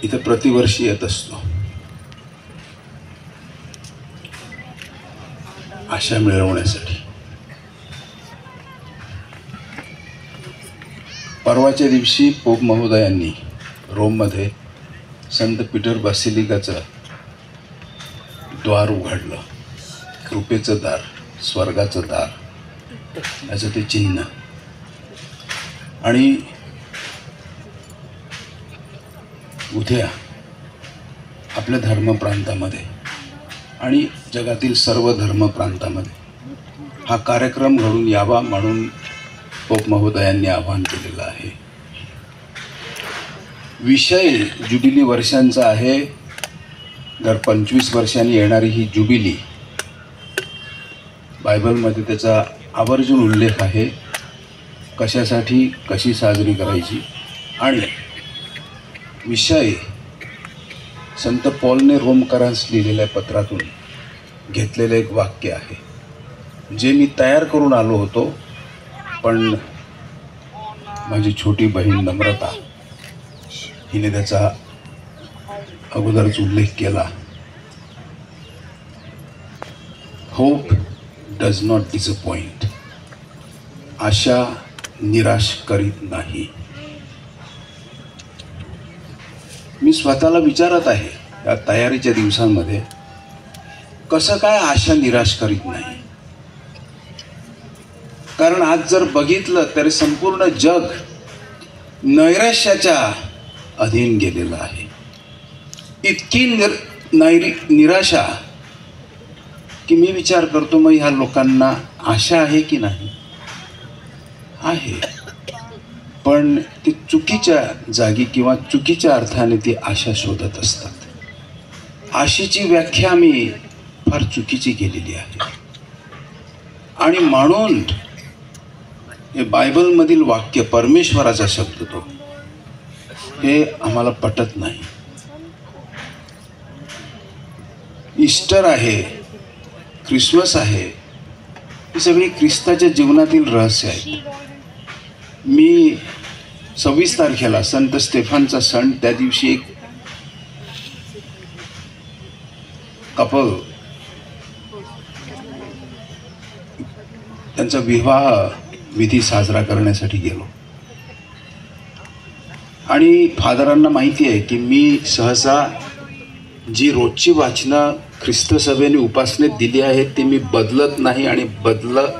इथं प्रतिवर्षी येत असतो आशा मिळवण्यासाठी. परवाच्या दिवशी पोप महोदयांनी रोममध्ये संत पीटर बासिलिकाचं द्वार उघडलं. कृपेचं दार, स्वर्गाचं दार, याचं ते चिन्ह. आणि उद्या आपल्या धर्मप्रांतामध्ये आणि जगातील सर्व धर्मप्रांतामध्ये हा कार्यक्रम घडून यावा म्हणून पोप महोदयांनी आवाहन केलेलं आहे. विषय ज्युबिली वर्षांचा आहे. दर 25 वर्षांनी येणारी ही ज्युबिली, बायबलमध्ये त्याचा आवर्जून उल्लेख आहे. कशासाठी, कशी साजरी करायची. आणि विषय संत पॉलने रोमकरांस लिहिलेल्या पत्रातून घेतलेलं एक वाक्य आहे, जे मी तयार करून आलो होतो, पण माझी छोटी बहीण नम्रता हिने त्याचा अगोदरच उल्लेख केला. Hope does not disappoint. आशा निराश करीत नाही. मी स्वतःला विचारत आहे या तयारीच्या दिवसांमध्ये, कसं काय आशा निराश करीत नाही. कारण आज जर बघितलं तर संपूर्ण जग नैराश्याच्या अधीन गेलेलं आहे. इतकी निराशा की मी विचार करतो, मग ह्या लोकांना आशा आहे की नाही. आहे, पण ती चुकीच्या जागी किंवा चुकीच्या अर्थाने ती आशा शोधत असतात. आशेची व्याख्या मी फार चुकीची केलेली आहे. आणि म्हणून हे बायबलमधील वाक्य, परमेश्वराचा शब्द तो, हे आम्हाला पटत नाही. ईस्टर आहे, ख्रिसमस आहे, ही सगळी ख्रिस्ताच्या जीवनातील रहस्य आहे. मी 26 तारखेला संत स्टेफानचा सण, त्या दिवशी एक कपल त्यांचा विवाह विधी साजरा करण्यासाठी गेलो. आणि फादरांना माहिती आहे की मी सहसा जी रोजची वाचनं ख्रिस्त सभेने उपासनेत दिली आहेत ती मी बदलत नाही आणि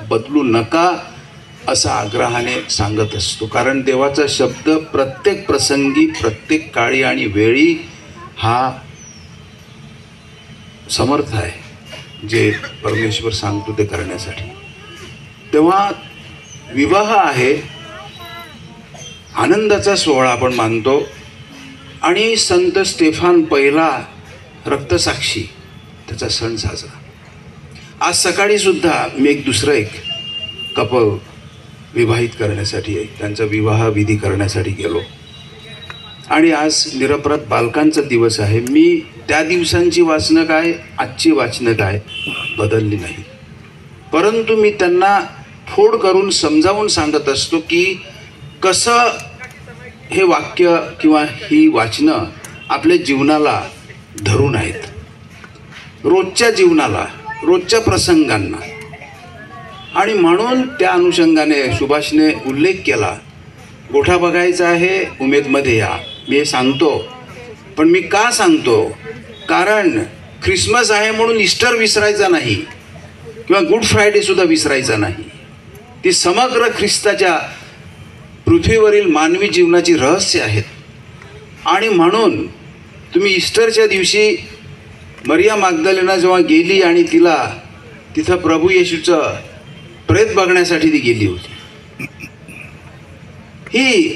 बदलू नका असं आग्रहाने सांगत असतो. कारण देवाचा शब्द प्रत्येक प्रसंगी, प्रत्येक काळी आणि वेळी हा समर्थ आहे, जे परमेश्वर सांगतो ते करण्यासाठी. तेव्हा विवाह आहे, आनंदाचा सोहळा आपण मानतो. आणि संत स्टेफान पहिला रक्तसाक्षी, त्याचा सण साजरा. आज सकाळी सुद्धा मी दुसरं एक कपल विवाहित करण्यासाठी, त्यांचा विवाह विधी करण्यासाठी गेलो. आणि आज निरपराध बालकांचा दिवस आहे. मी त्या दिवसांची वाचनं काय, आजची वाचनं काय बदलली नाही. परंतु मी त्यांना फोड करून समजावून सांगत असतो की कसं हे वाक्य किंवा ही वाचनं आपल्या जीवनाला धरून आहेत, रोजच्या जीवनाला, रोजच्या प्रसंगांना. आणि म्हणून त्या अनुषंगाने सुभाषने उल्लेख केला, गोठा बघायचा आहे, उमेदमध्ये या. मी हे सांगतो, पण मी का सांगतो, कारण ख्रिसमस आहे म्हणून ईस्टर विसरायचा नाही किंवा गुड फ्रायडे सुद्धा विसरायचा नाही. ती समग्र ख्रिस्ताच्या पृथ्वीवरील मानवी जीवनाची रहस्य आहेत. आणि म्हणून तुम्ही ईस्टरच्या दिवशी मरिया मग्दलेना जेव्हा गेली आणि तिला तिथं प्रभू येशूचं प्रेत बघण्यासाठी ती गेली होती, ही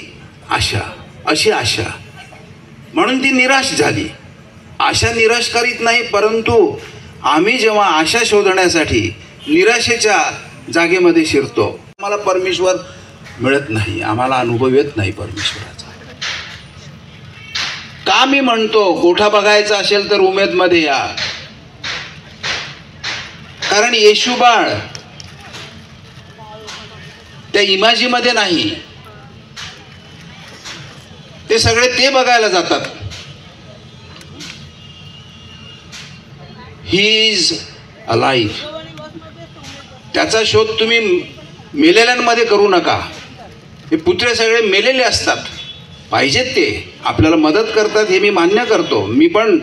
आशा, अशी आशा. म्हणून ती निराश झाली. आशा निराश करीत नाही, परंतु आम्ही जेव्हा आशा शोधण्यासाठी निराशेच्या जागेमध्ये शिरतो, आम्हाला परमेश्वर मिळत नाही, आम्हाला अनुभव येत नाही परमेश्वराचा. का मी म्हणतो गोठा बघायचा असेल तर उमेदमध्ये या, कारण येशू बाळ त्या इमाजीमध्ये नाही, ते सगळे ते बघायला जातात. He is alive. त्याचा शोध तुम्ही मेलेल्यांमध्ये करू नका. हे पुतळे सगळे मेलेले असतात, पाहिजेत ते आपल्याला मदत करतात हे मी मान्य करतो. मी पण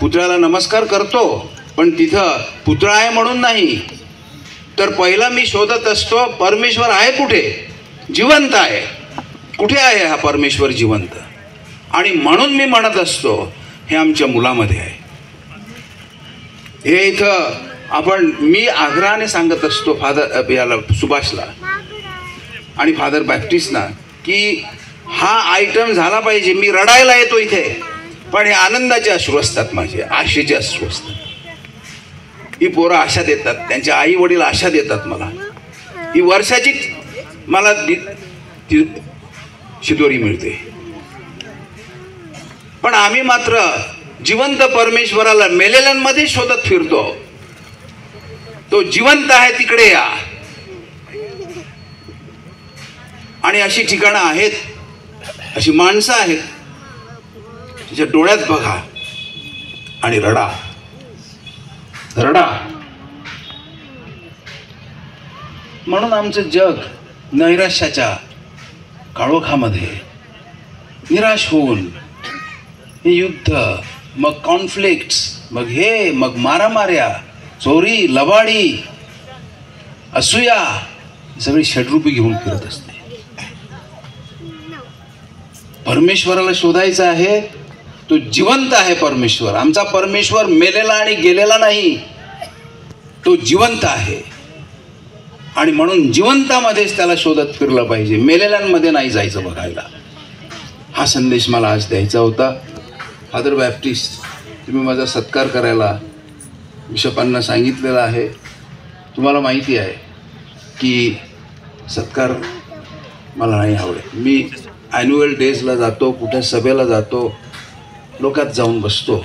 पुतळ्याला नमस्कार करतो, पण तिथं पुतळा आहे म्हणून नाही. तर पहिला मी शोधत असतो परमेश्वर आहे कुठे, जिवंत आहे कुठे आहे हा परमेश्वर जिवंत. आणि म्हणून मी म्हणत असतो हे आमच्या मुलामध्ये आहे. हे इथं आपण मी आग्रहाने सांगत असतो फादर याला सुभाषला आणि फादर बॅप्टिस्टना की हा आयटम झाला पाहिजे. मी रडायला येतो इथे, पण हे आनंदाचे अश्रू असतात, माझे आशेचे अश्रू असतात. ही पोरं आशा देतात, त्यांचे आई वडील आशा देतात मला. ही वर्षाची मला ती शिदोरी मिळते. पण आम्ही मात्र जिवंत परमेश्वराला मेलेल्यांमध्ये शोधत फिरतो. तो जिवंत आहे तिकडे या. आणि अशी ठिकाणं आहेत, अशी माणसं आहेत, तिच्या डोळ्यात बघा आणि रडा रडा. म्हणून आमचं जग नैराश्याच्या काळोखामध्ये निराश होऊन हे युद्ध, मग कॉन्फ्लिक्ट्स, मग मारामाऱ्या, चोरी, लबाडी, असूया सगळी षड्रूपी घेऊन फिरत असते. परमेश्वराला शोधायचं आहे, तो जिवंत आहे परमेश्वर. आमचा परमेश्वर मेलेला आणि गेलेला नाही, तो जिवंत आहे. आणि म्हणून जिवंतामध्येच त्याला शोधत फिरलं पाहिजे, मेलेल्यांमध्ये नाही जायचं बघायला. हा संदेश मला आज द्यायचा होता. फादर बॅप्टिस्ट, तुम्ही माझा सत्कार करायला बिशपांना सांगितलेलं आहे. तुम्हाला माहिती आहे की सत्कार मला नाही आवडत. मी ॲन्युअल डेजला जातो, कुठे सभेला जातो, लोकात जाऊन बसतो.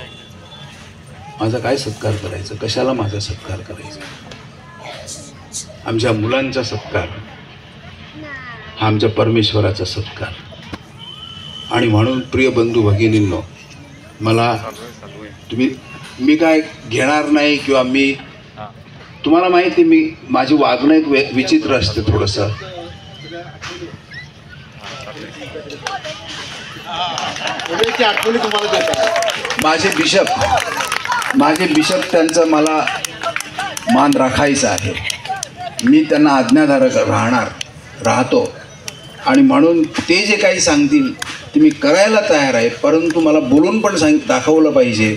माझा काय सत्कार करायचा, कशाला माझा सत्कार करायचा. आमच्या मुलांचा सत्कार हा आमच्या परमेश्वराचा सत्कार. आणि म्हणून प्रिय बंधू भगिनींनो, मला मी काय घेणार नाही किंवा मी तुम्हाला माहिती, मी माझी वागणं एक विचित्र असते थोडंसं. माझे बिशप त्यांचा मला मान राखायचा आहे. मी त्यांना आज्ञाधारक राहतो. आणि म्हणून ते जे काही सांगतील ते मी करायला तयार आहे. परंतु मला बोलून पण दाखवलं पाहिजे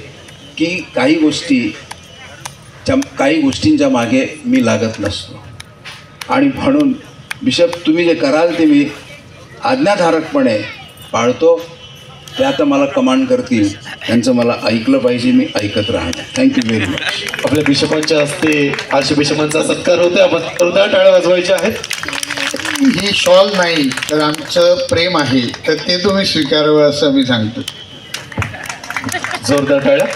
की काही गोष्टींच्या मागे मी लागत नसतो. आणि म्हणून बिशप तुम्ही जे कराल ते मी आज्ञाधारकपणे पाळतो. ते आता मला कमांड करतील, त्यांचं मला ऐकलं पाहिजे, मी ऐकत राहणार. Thank you very much. आपल्या बिशपांच्या हस्ते आर्चबिशपांचा सत्कार होते. आपण जोरदार टाळ्या वाजवायच्या आहेत. ही शॉल नाही तर आमचं प्रेम आहे, तर ते तुम्ही स्वीकारावं असं मी सांगतो. जोरदार टाळ्या.